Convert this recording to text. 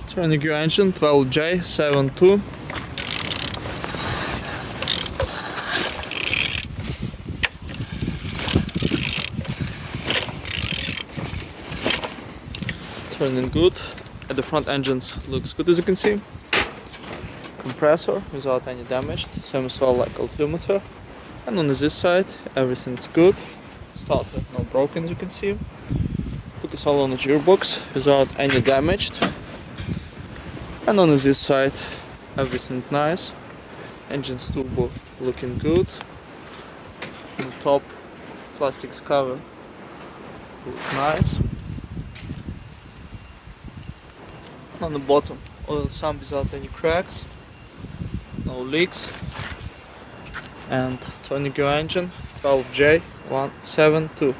Turning your engine 12J72. Turning good. At the front engines looks good, as you can see. Compressor without any damage, same as well like altimeter. And on this side everything's good. Starter no broken, as you can see. Focus all on the gearbox without any damage. And on this side everything nice. Engine's turbo looking good. On the top plastics cover look nice. On the bottom oil sump without any cracks, no leaks. And turning your engine 12J172.